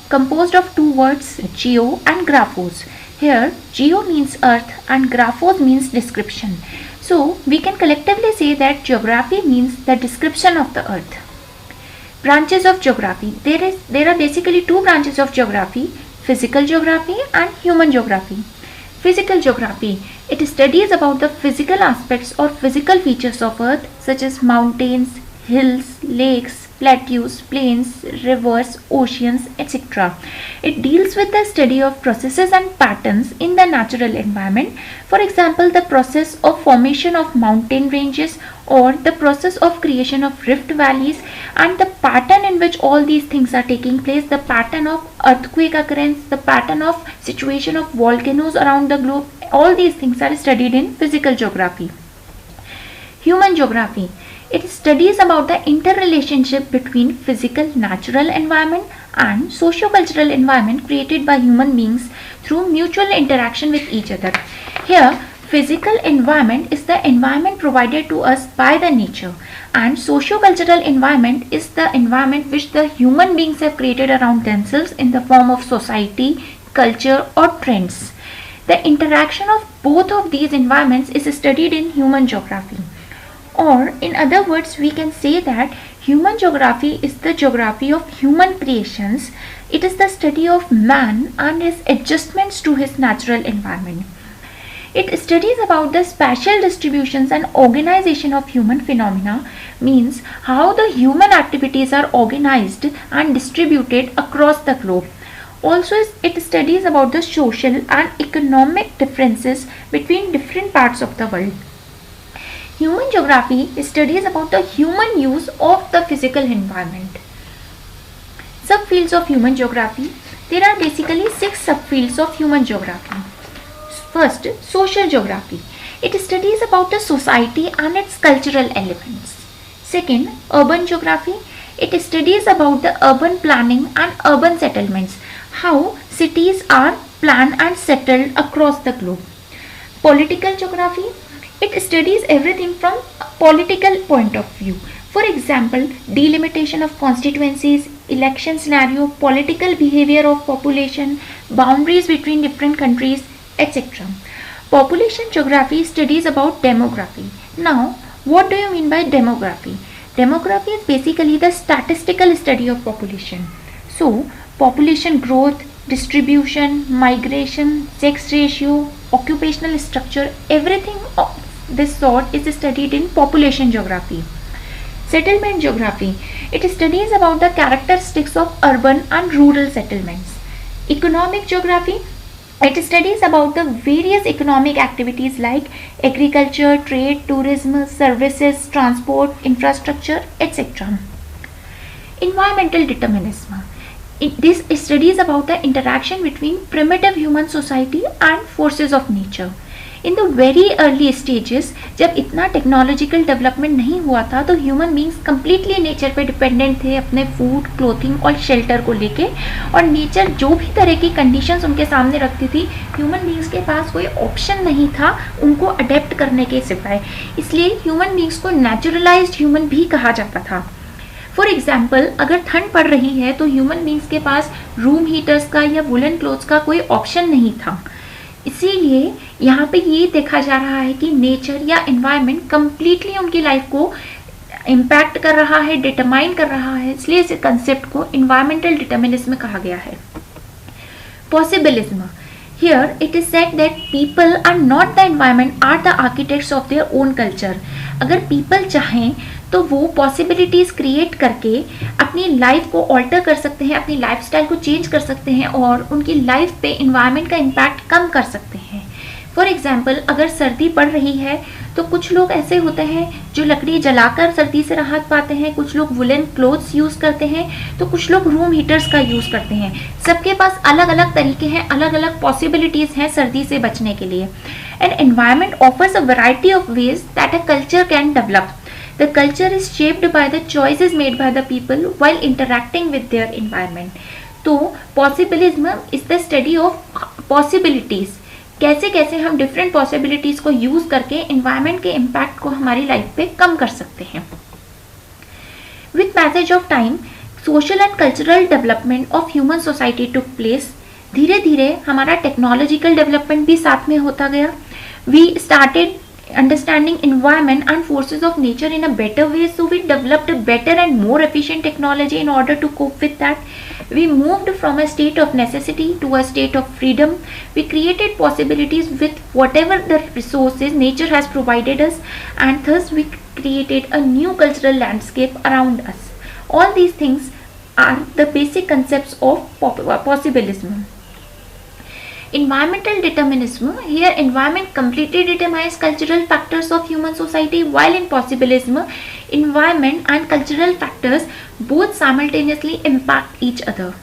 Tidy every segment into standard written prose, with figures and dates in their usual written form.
composed of two words, geo and graphos. Here, geo means earth and graphos means description. So, we can collectively say that geography means the description of the earth. Branches of geography. There are basically two branches of geography, physical geography and human geography. Physical geography, it studies about the physical aspects or physical features of earth such as mountains, hills, lakes, plateaus, plains, rivers, oceans, etc. It deals with the study of processes and patterns in the natural environment. For example, the process of formation of mountain ranges or the process of creation of rift valleys and the pattern in which all these things are taking place, the pattern of earthquake occurrence, the pattern of situation of volcanoes around the globe, all these things are studied in physical geography. Human geography, it studies about the interrelationship between physical natural environment and socio-cultural environment created by human beings through mutual interaction with each other. Here, physical environment is the environment provided to us by the nature, and socio-cultural environment is the environment which the human beings have created around themselves in the form of society, culture or trends. The interaction of both of these environments is studied in human geography. Or in other words, we can say that human geography is the geography of human creations. It is the study of man and his adjustments to his natural environment. It studies about the spatial distributions and organization of human phenomena, means how the human activities are organized and distributed across the globe. Also, it studies about the social and economic differences between different parts of the world. Human geography studies about the human use of the physical environment. Subfields of human geography. There are basically 6 subfields of human geography. First, social geography. It studies about the society and its cultural elements. Second, urban geography. It studies about the urban planning and urban settlements, how cities are planned and settled across the globe. Political geography. It studies everything from a political point of view. For example, delimitation of constituencies, election scenario, political behavior of population, boundaries between different countries, etc. Population geography studies about demography. Now, what do you mean by demography? Demography is basically the statistical study of population. So, population growth, distribution, migration, sex ratio, occupational structure, everything of this sort is studied in population geography. Settlement geography. It studies about the characteristics of urban and rural settlements. Economic geography. It studies about the various economic activities like agriculture, trade, tourism, services, transport, infrastructure, etc. Environmental determinism. This studies about the interaction between primitive human society and forces of nature. In the very early stages, जब इतना technological development नहीं हुआ था, तो human beings completely nature पे dependent थे अपने food, clothing और शेल्टर को लेके, और नेचर जो भी तरह की कंडीशंस उनके सामने रखती थी, ह्यूमन बींग्स के पास कोई ऑप्शन नहीं था उनको अडेप्ट करने के सिवाय. इसलिए ह्यूमन बींग्स को नेचुरलाइज्ड ह्यूमन भी कहा जाता था. फॉर एग्जाम्पल, अगर ठंड पड़ रही है तो ह्यूमन बींग्स के पास रूम हीटर्स का या वुलन क्लोथ्स का कोई ऑप्शन नहीं था. इसीलिए यहाँ पे ये देखा जा रहा है कि नेचर या एनवायरनमेंट कम्प्लीटली उनकी लाइफ को इम्पैक्ट कर रहा है, डिटरमाइन कर रहा है. इसलिए इस कंसेप्ट को एनवायरमेंटल डिटर्मिनिज्म कहा गया है. Possibilism. Here it is said that people and not the environment are the architects of their own culture. अगर people चाहें तो वो पॉसिबिलिटीज़ क्रिएट करके अपनी लाइफ को ऑल्टर कर सकते हैं, अपनी लाइफस्टाइल को चेंज कर सकते हैं और उनकी लाइफ पे इन्वायरमेंट का इम्पैक्ट कम कर सकते हैं. फॉर एग्जाम्पल, अगर सर्दी पड़ रही है तो कुछ लोग ऐसे होते हैं जो लकड़ी जलाकर सर्दी से राहत पाते हैं, कुछ लोग वुलन क्लोथ्स यूज़ करते हैं, तो कुछ लोग रूम हीटर्स का यूज़ करते हैं. सबके पास अलग अलग तरीके हैं, अलग अलग पॉसिबिलिटीज़ हैं सर्दी से बचने के लिए. And environment offers a variety of ways that a culture can develop. The culture is shaped by the choices made by the people while interacting with their environment. तो possibilism is the study of possibilities. कैसे कैसे हम different possibilities को use करके environment के impact को हमारी life पे कम कर सकते हैं. With passage of time, social and cultural development of human society took place. धीरे धीरे हमारा टेक्नोलॉजिकल डेवलपमेंट भी साथ में होता गया। We started understanding environment and forces of nature in a better way, so we developed a better and more efficient technology in order to cope with that. We moved from a state of necessity to a state of freedom. We created possibilities with whatever the resources nature has provided us, and thus we created a new cultural landscape around us. All these things are the basic concepts of possibilism. Environmental determinism. Here environment completely determines cultural factors of human society, while in possibilism environment and cultural factors both simultaneously impact each other.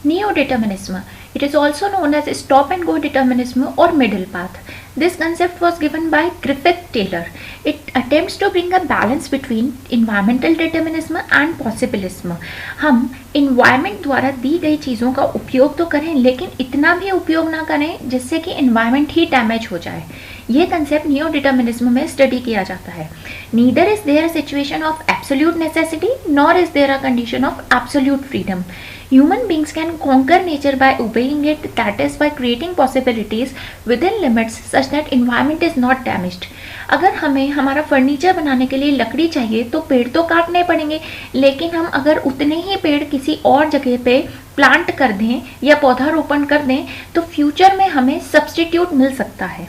Neo-determinism. It is also known as stop and go determinism or middle path. This concept was given by Griffith Taylor. It attempts to bring a balance between environmental determinism and possibilism. हम environment द्वारा दी गई चीज़ों का उपयोग तो करें, लेकिन इतना भी उपयोग ना करें जिससे कि environment ही डैमेज हो जाए। ये कंसेप्ट नियो डिटर्मिनिज्म में स्टडी किया जाता है। Neither is there a situation of absolute necessity nor is there a condition of absolute freedom. Human beings can conquer nature by obeying it, that is by creating possibilities within limits such that environment is not damaged. अगर हमें हमारा furniture बनाने के लिए लकड़ी चाहिए तो पेड़ तो काटने पड़ेंगे, लेकिन हम अगर उतने ही पेड़ किसी और जगह पे प्लांट कर दें या पौधारोपण कर दें तो फ्यूचर में हमें सब्स्टिट्यूट मिल सकता है।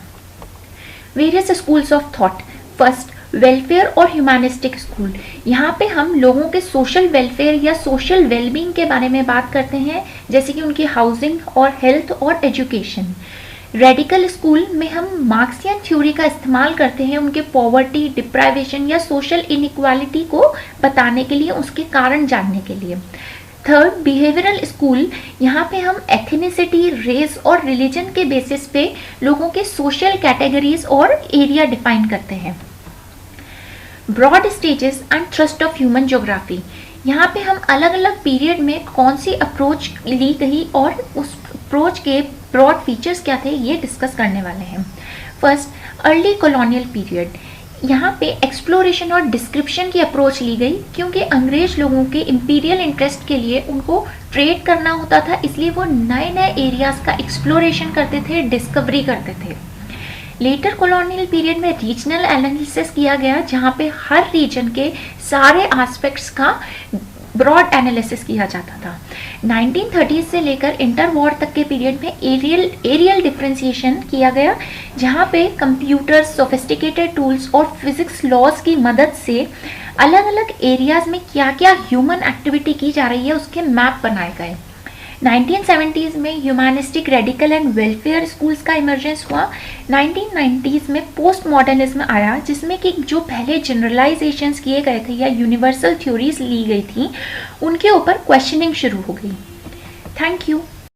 Various schools of thought. First, welfare और ह्यूमैनिस्टिक स्कूल। यहाँ पे हम लोगों के सोशल वेलफेयर या सोशल वेलबींग के बारे में बात करते हैं, जैसे कि उनकी हाउसिंग और हेल्थ और एजुकेशन। रेडिकल स्कूल में हम मार्क्सियन थ्योरी का इस्तेमाल करते हैं उनके पॉवर्टी, डिप्राइवेशन या सोशल इनइक्वालिटी को बताने के लिए, उसके कारण जानने के लिए। Third, behavioural school. यहाँ पे हम एथनिसिटी, रेस और रिलीजन के बेसिस पे लोगों के सोशल कैटेगरीज और एरिया डिफाइन करते हैं। Broad stages and thrust of human geography. यहाँ पे हम अलग अलग पीरियड में कौन सी अप्रोच ली गई और उस अप्रोच के ब्रॉड फीचर्स क्या थे ये डिस्कस करने वाले हैं। First, early colonial period. यहाँ पे एक्सप्लोरेशन और डिस्क्रिप्शन की अप्रोच ली गई, क्योंकि अंग्रेज लोगों के इंपीरियल इंटरेस्ट के लिए उनको ट्रेड करना होता था, इसलिए वो नए नए एरियाज का एक्सप्लोरेशन करते थे, डिस्कवरी करते थे। लेटर कॉलोनियल पीरियड में रीजनल एनालिसिस किया गया, जहाँ पे हर रीजन के सारे एस्पेक्ट्स का ब्रॉड एनालिसिस किया जाता था। 1930 से लेकर इंटर वॉर तक के पीरियड में एरियल डिफ्रेंसिएशन किया गया, जहाँ पे कंप्यूटर्स, सोफिस्टिकेटेड टूल्स और फिजिक्स लॉज की मदद से अलग अलग एरियाज में क्या क्या ह्यूमन एक्टिविटी की जा रही है उसके मैप बनाए गए। 1970s में humanistic, radical and welfare schools का इमर्जेंस हुआ। 1990s में पोस्ट मॉडर्निज्म आया, जिसमें कि जो पहले जनरलाइजेशंस किए गए थे या यूनिवर्सल थ्योरीज ली गई थी उनके ऊपर क्वेश्चनिंग शुरू हो गई। Thank you.